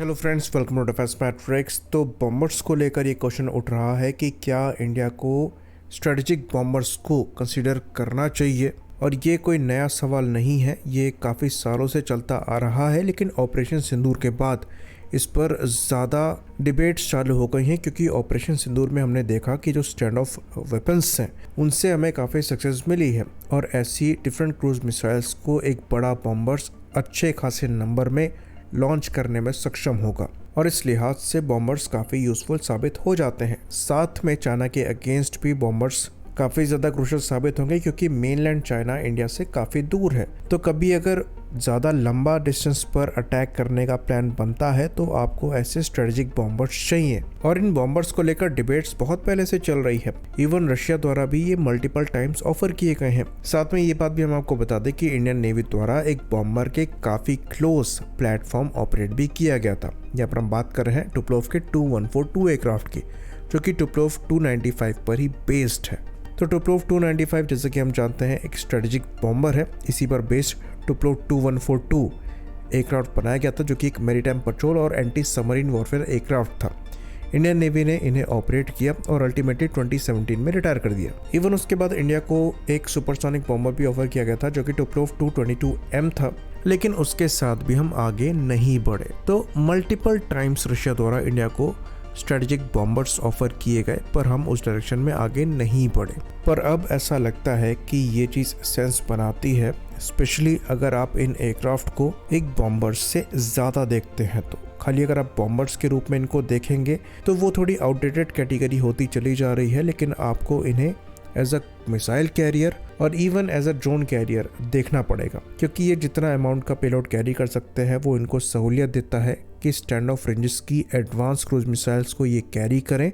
Hello friends, welcome to defence matrix. तो bombers को लेकर ये क्वेश्चन उठ रहा है कि क्या इंडिया को स्ट्रेटेजिक बॉम्बर्स को कंसीडर करना चाहिए। और ये कोई नया सवाल नहीं है, ये काफ़ी सालों से चलता आ रहा है, लेकिन ऑपरेशन सिंदूर के बाद इस पर ज़्यादा डिबेट्स चालू हो गई हैं, क्योंकि ऑपरेशन सिंदूर में हमने देखा कि जो स्टैंड ऑफ वेपन्स हैं उनसे हमें काफ़ी सक्सेस मिली है। और ऐसी डिफरेंट क्रूज मिसाइल्स को एक बड़ा बॉम्बर्स अच्छे खासे नंबर में लॉन्च करने में सक्षम होगा, और इस लिहाज से बॉम्बर्स काफ़ी यूज़फुल साबित हो जाते हैं। साथ में चाइना के अगेंस्ट भी बॉम्बर्स काफ़ी ज़्यादा क्रूशल साबित होंगे, क्योंकि मेनलैंड चाइना इंडिया से काफ़ी दूर है। तो कभी अगर ज़्यादा लंबा डिस्टेंस पर अटैक करने का प्लान बनता है तो आपको ऐसे स्ट्रेटेजिक बॉम्बर्स चाहिए। और इन बॉम्बर्स को लेकर डिबेट्स बहुत पहले से चल रही है। इवन रशिया द्वारा भी ये मल्टीपल टाइम्स ऑफर किए गए हैं। साथ में ये बात भी हम आपको बता दें कि इंडियन नेवी द्वारा एक बॉम्बर के काफ़ी क्लोज प्लेटफॉर्म ऑपरेट भी किया गया था। यहाँ पर हम बात कर रहे हैं टुपोलेव के Tu-142 एयरक्राफ्ट की, जो कि टुपोलेव 295 पर ही बेस्ड है। तो टुपोलेव 295 जैसे कि हम जानते हैं एक स्ट्रेटेजिक बॉम्बर है। इसी पर बेस्ड टुपोलेव Tu-142 एयरक्राफ्ट बनाया गया था, जो कि एक मैरीटाइम पेट्रोल और एंटी सबमरीन वॉरफेयर एयरक्राफ्ट था। इंडियन नेवी ने इन्हें ऑपरेट किया और अल्टीमेटली 2017 में रिटायर कर दिया। इवन उसके बाद इंडिया को एक सुपरसोनिक बॉम्बर भी ऑफर किया गया था, जो कि टुपोलेव Tu-22M था, लेकिन उसके साथ भी हम आगे नहीं बढ़े। तो मल्टीपल टाइम्स रशिया द्वारा इंडिया को स्ट्रेटेजिक बॉम्बर्स ऑफर किए गए, पर हम उस डायरेक्शन में आगे नहीं बढ़े। पर अब ऐसा लगता है कि ये चीज़ सेंस बनाती है, स्पेशली अगर आप इन एयरक्राफ्ट को एक बॉम्बर्स से ज़्यादा देखते हैं। तो खाली अगर आप बॉम्बर्स के रूप में इनको देखेंगे तो वो थोड़ी आउटडेटेड कैटेगरी होती चली जा रही है, लेकिन आपको इन्हें एज अ मिसाइल कैरियर और even as a drone carrier देखना पड़ेगा, क्योंकि ये जितना अमाउंट का पेलोड कैरी कर सकते हैं वो इनको सहूलियत देता है कि स्टैंड ऑफ रेंजेस की एडवांस क्रूज मिसाइल्स को ये कैरी करें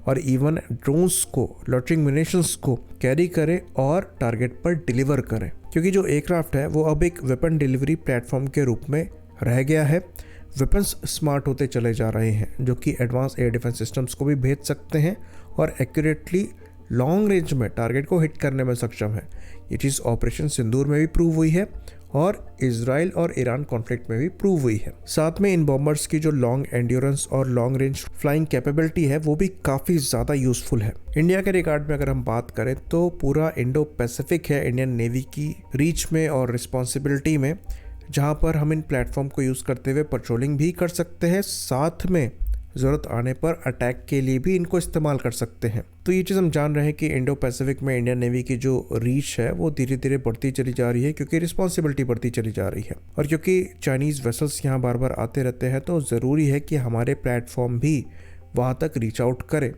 और इवन ड्रोन्स को, लॉन्चिंग म्यूनिशंस को कैरी करें और टारगेट पर डिलीवर करें। क्योंकि जो एयरक्राफ्ट है वो अब एक वेपन डिलीवरी प्लेटफॉर्म के रूप में रह गया है। वेपन्स स्मार्ट होते चले जा रहे हैं, जो कि एडवांस एयर डिफेंस सिस्टम्स को भी भेज सकते हैं और एक्यूरेटली लॉन्ग रेंज में टारगेट को हिट करने में सक्षम है। ये चीज़ ऑपरेशन सिंदूर में भी प्रूव हुई है और इजराइल और ईरान कॉन्फ्लिक्ट में भी प्रूव हुई है। साथ में इन बॉम्बर्स की जो लॉन्ग एंड्योरेंस और लॉन्ग रेंज फ्लाइंग कैपेबिलिटी है वो भी काफ़ी ज़्यादा यूजफुल है। इंडिया के रिकॉर्ड में अगर हम बात करें तो पूरा इंडो पैसिफिक है इंडियन नेवी की रीच में और रिस्पॉन्सिबिलिटी में, जहाँ पर हम इन प्लेटफॉर्म को यूज़ करते हुए पेट्रोलिंग भी कर सकते हैं, साथ में ज़रूरत आने पर अटैक के लिए भी इनको इस्तेमाल कर सकते हैं। तो ये चीज़ हम जान रहे हैं कि इंडो पैसिफिक में इंडियन नेवी की जो रीच है वो धीरे धीरे बढ़ती चली जा रही है, क्योंकि रिस्पॉन्सिबिलिटी बढ़ती चली जा रही है। और क्योंकि चाइनीज़ वेसल्स यहाँ बार बार आते रहते हैं, तो ज़रूरी है कि हमारे प्लेटफॉर्म भी वहाँ तक रीच आउट करें।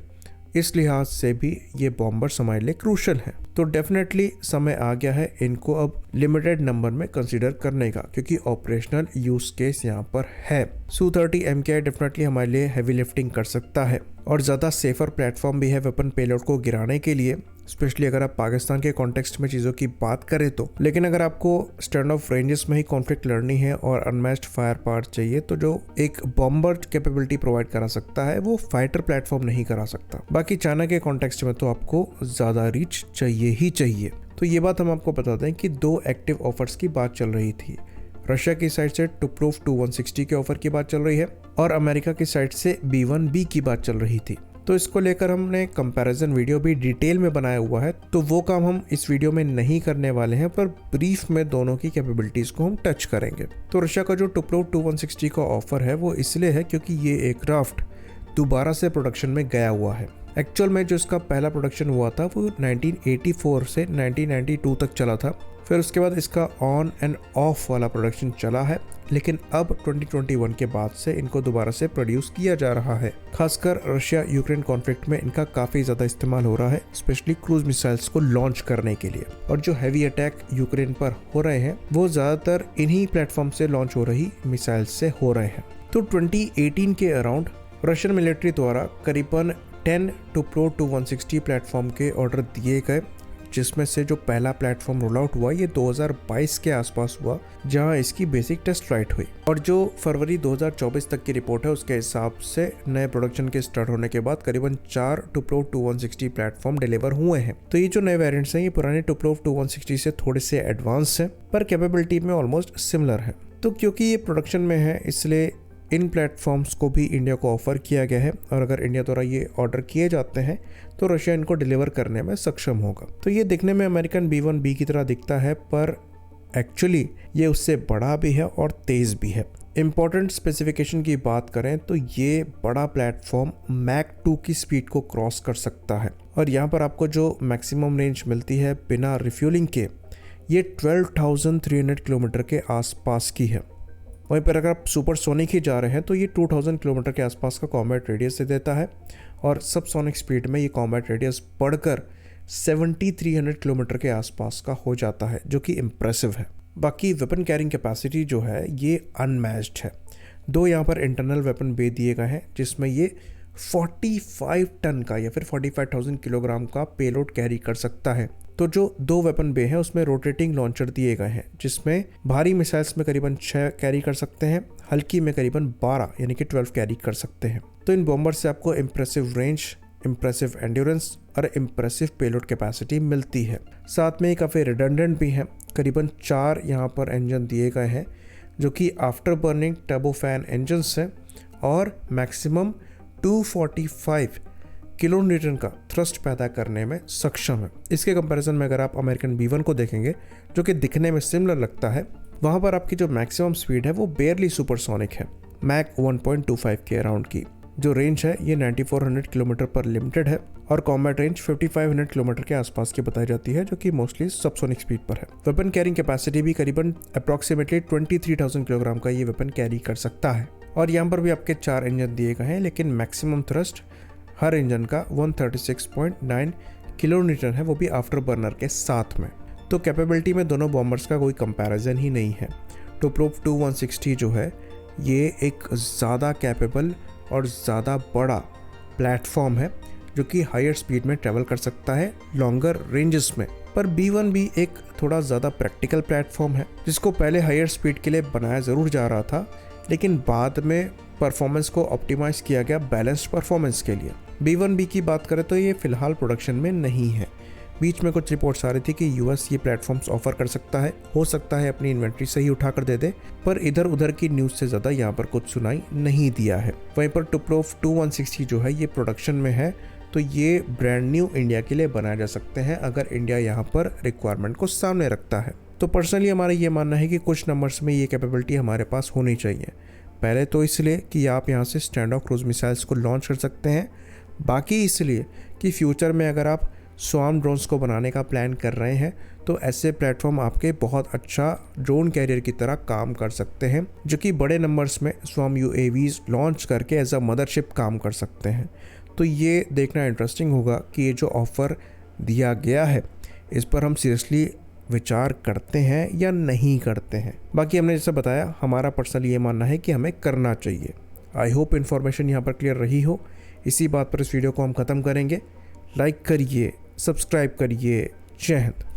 इस लिहाज से भी ये बॉम्बर्स हमारे लिए क्रूशल है। तो डेफिनेटली समय आ गया है इनको अब लिमिटेड नंबर में कंसीडर करने का, क्योंकि ऑपरेशनल यूज केस यहाँ पर है। Su-30 MKI डेफिनेटली हमारे लिए हैवी लिफ्टिंग कर सकता है और ज़्यादा सेफर प्लेटफॉर्म भी है वेपन पेलोड को गिराने के लिए, स्पेशली अगर आप पाकिस्तान के कॉन्टेक्स्ट में चीज़ों की बात करें तो। लेकिन अगर आपको स्टैंड ऑफ रेंजेस में ही कॉन्फ्लिक्ट लड़नी है और अनमैच्ड फायर पावर चाहिए, तो जो एक बॉम्बर कैपेबिलिटी प्रोवाइड करा सकता है वो फाइटर प्लेटफॉर्म नहीं करा सकता। बाकी चाइना के कॉन्टेक्स्ट में तो आपको ज़्यादा रीच चाहिए ही चाहिए। तो ये बात हम आपको बता दें कि 2 एक्टिव ऑफर्स की बात चल रही थी। रशिया की साइड से टुपोलेव Tu-160 के ऑफर की बात चल रही है और अमेरिका की साइड से B-1B की बात चल रही थी। तो इसको लेकर हमने कंपैरिजन वीडियो भी डिटेल में बनाया हुआ है, तो वो काम हम इस वीडियो में नहीं करने वाले हैं, पर ब्रीफ में दोनों की कैपेबिलिटीज को हम टच करेंगे। तो रशिया का जो टुपोलेव Tu-160 का ऑफर है वो इसलिए है क्योंकि ये एयरक्राफ्ट दोबारा से प्रोडक्शन में गया हुआ है। एक्चुअल में जो इसका पहला प्रोडक्शन हुआ था वो 1984 से 1992 तक चला था। फिर उसके बाद इसका ऑन एंड ऑफ वाला प्रोडक्शन चला है, लेकिन अब 2021 के बाद से इनको दोबारा से प्रोड्यूस किया जा रहा है। खासकर रशिया यूक्रेन कॉन्फ्लिक्ट में इनका काफ़ी ज़्यादा इस्तेमाल हो रहा है, स्पेशली क्रूज मिसाइल्स को लॉन्च करने के लिए। और जो हैवी अटैक यूक्रेन पर हो रहे हैं वो ज़्यादातर इन्हीं प्लेटफॉर्म से लॉन्च हो रही मिसाइल्स से हो रहे हैं। तो 2018 के अराउंड रशियन मिलिट्री द्वारा करीबन 10 टुपोलेव Tu-160 प्लेटफॉर्म के ऑर्डर दिए गए, जिसमें से जो पहला प्लेटफॉर्म रोल आउट हुआ ये 2022 के आसपास हुआ, जहां इसकी बेसिक टेस्ट फ्लाइट हुई। और जो फरवरी 2024 तक की रिपोर्ट है उसके हिसाब से नए प्रोडक्शन के स्टार्ट होने के बाद करीबन 4 टुपोलेव Tu-160 प्लेटफॉर्म डिलीवर हुए हैं। तो ये जो नए वेरिएंट्स हैं ये पुराने टुपोलेव Tu-160 से थोड़े से एडवांस हैं, पर कैपेबिलिटी में ऑलमोस्ट सिमिलर है। तो क्योंकि ये प्रोडक्शन में है इसलिए इन प्लेटफॉर्म्स को भी इंडिया को ऑफ़र किया गया है और अगर इंडिया द्वारा ये ऑर्डर किए जाते हैं तो रशिया इनको डिलीवर करने में सक्षम होगा। तो ये दिखने में अमेरिकन B1B की तरह दिखता है, पर एक्चुअली ये उससे बड़ा भी है और तेज़ भी है। इम्पॉर्टेंट स्पेसिफिकेशन की बात करें तो ये बड़ा प्लेटफॉर्म मैक 2 की स्पीड को क्रॉस कर सकता है और यहाँ पर आपको जो मैक्सिमम रेंज मिलती है बिना रिफ्यूलिंग के, ये 12,300 किलोमीटर के आसपास की है। वहीं पर अगर आप सुपरसोनिक ही जा रहे हैं तो ये 2000 किलोमीटर के आसपास का कॉम्बैट रेडियस से देता है और सबसोनिक स्पीड में ये कॉम्बैट रेडियस बढ़कर 7300 किलोमीटर के आसपास का हो जाता है, जो कि इम्प्रेसिव है। बाकी वेपन कैरिंग कैपेसिटी जो है ये अनमैच्ड है। 2 यहाँ पर इंटरनल वेपन बे दिए गए हैं जिसमें ये 45 टन का या फिर 45,000 किलोग्राम का पेलोड कैरी कर सकता है। तो जो 2 वेपन बे हैं उसमें रोटेटिंग लॉन्चर दिए गए हैं जिसमें भारी मिसाइल्स में करीबन 6 कैरी कर सकते हैं, हल्की में करीबन 12 यानी कि 12 कैरी कर सकते हैं। तो इन बॉम्बर से आपको इम्प्रेसिव रेंज, इम्प्रेसिव एंड्योरेंस और इम्प्रेसिव पेलोड कैपेसिटी मिलती है। साथ में काफ़ी रिडंडेंट भी हैं। करीबन 4 यहाँ पर इंजन दिए गए हैं जो कि आफ्टर बर्निंग टर्बोफैन इंजन्स हैं और मैक्सिमम 245 किलो न्यूटन का थ्रस्ट पैदा करने में सक्षम है। इसके कंपैरिजन में अगर आप अमेरिकन B1 को देखेंगे जो कि दिखने में सिमिलर लगता है, वहाँ पर आपकी जो मैक्सिमम स्पीड है वो बेयरली सुपरसोनिक है, मैक 1.25 के अराउंड की। जो रेंज है ये 9400 किलोमीटर पर लिमिटेड है और कॉम्बैट रेंज 5500 किलोमीटर के आसपास की बताई जाती है, जो कि मोस्टली सबसोनिक स्पीड पर है। वेपन कैरिंग कैपेसिटी भी करीबन अप्रॉक्सीमेटली 23,000 किलोग्राम का ये वेपन कैरी कर सकता है और यहाँ पर भी आपके 4 इंजन दिए गए हैं, लेकिन मैक्सिमम थ्रस्ट हर इंजन का 136.9 किलो न्यूटन है, वो भी आफ्टर बर्नर के साथ में। तो कैपेबिलिटी में दोनों बॉम्बर्स का कोई कंपैरिजन ही नहीं है। टुपोव Tu-160 जो है ये एक ज़्यादा कैपेबल और ज़्यादा बड़ा प्लेटफॉर्म है जो कि हायर स्पीड में ट्रैवल कर सकता है लॉन्गर रेंजेस में। पर B1B एक थोड़ा ज़्यादा प्रैक्टिकल प्लेटफॉर्म है जिसको पहले हायर स्पीड के लिए बनाया ज़रूर जा रहा था, लेकिन बाद में परफॉर्मेंस को ऑप्टिमाइज़ किया गया बैलेंस्ड परफॉर्मेंस के लिए। B1B की बात करें तो ये फ़िलहाल प्रोडक्शन में नहीं है। बीच में कुछ रिपोर्ट्स आ रही थी कि US ये प्लेटफॉर्म्स ऑफर कर सकता है, हो सकता है अपनी इन्वेंट्री से ही उठा कर दे दे, पर इधर उधर की न्यूज़ से ज़्यादा यहाँ पर कुछ सुनाई नहीं दिया है। वहीं पर टुपोव Tu-160 जो है ये प्रोडक्शन में है, तो ये ब्रांड न्यू इंडिया के लिए बनाए जा सकते हैं अगर इंडिया यहाँ पर रिक्वायरमेंट को सामने रखता है। तो पर्सनली हमारा ये मानना है कि कुछ नंबर्स में ये कैपेबिलिटी हमारे पास होनी चाहिए। पहले तो इसलिए कि आप यहाँ से स्टैंड ऑफ क्रूज मिसाइल्स को लॉन्च कर सकते हैं, बाकी इसलिए कि फ्यूचर में अगर आप स्वार्म ड्रोन्स को बनाने का प्लान कर रहे हैं तो ऐसे प्लेटफॉर्म आपके बहुत अच्छा ड्रोन कैरियर की तरह काम कर सकते हैं, जो कि बड़े नंबर्स में स्वार्म UAVs लॉन्च करके एज अ मदरशिप काम कर सकते हैं। तो ये देखना इंटरेस्टिंग होगा कि ये जो ऑफ़र दिया गया है इस पर हम सीरियसली विचार करते हैं या नहीं करते हैं। बाकी हमने जैसे बताया, हमारा पर्सनली ये मानना है कि हमें करना चाहिए। आई होप इन्फॉर्मेशन यहाँ पर क्लियर रही हो। इसी बात पर इस वीडियो को हम ख़त्म करेंगे। लाइक करिए, सब्सक्राइब करिए। जय हिंद।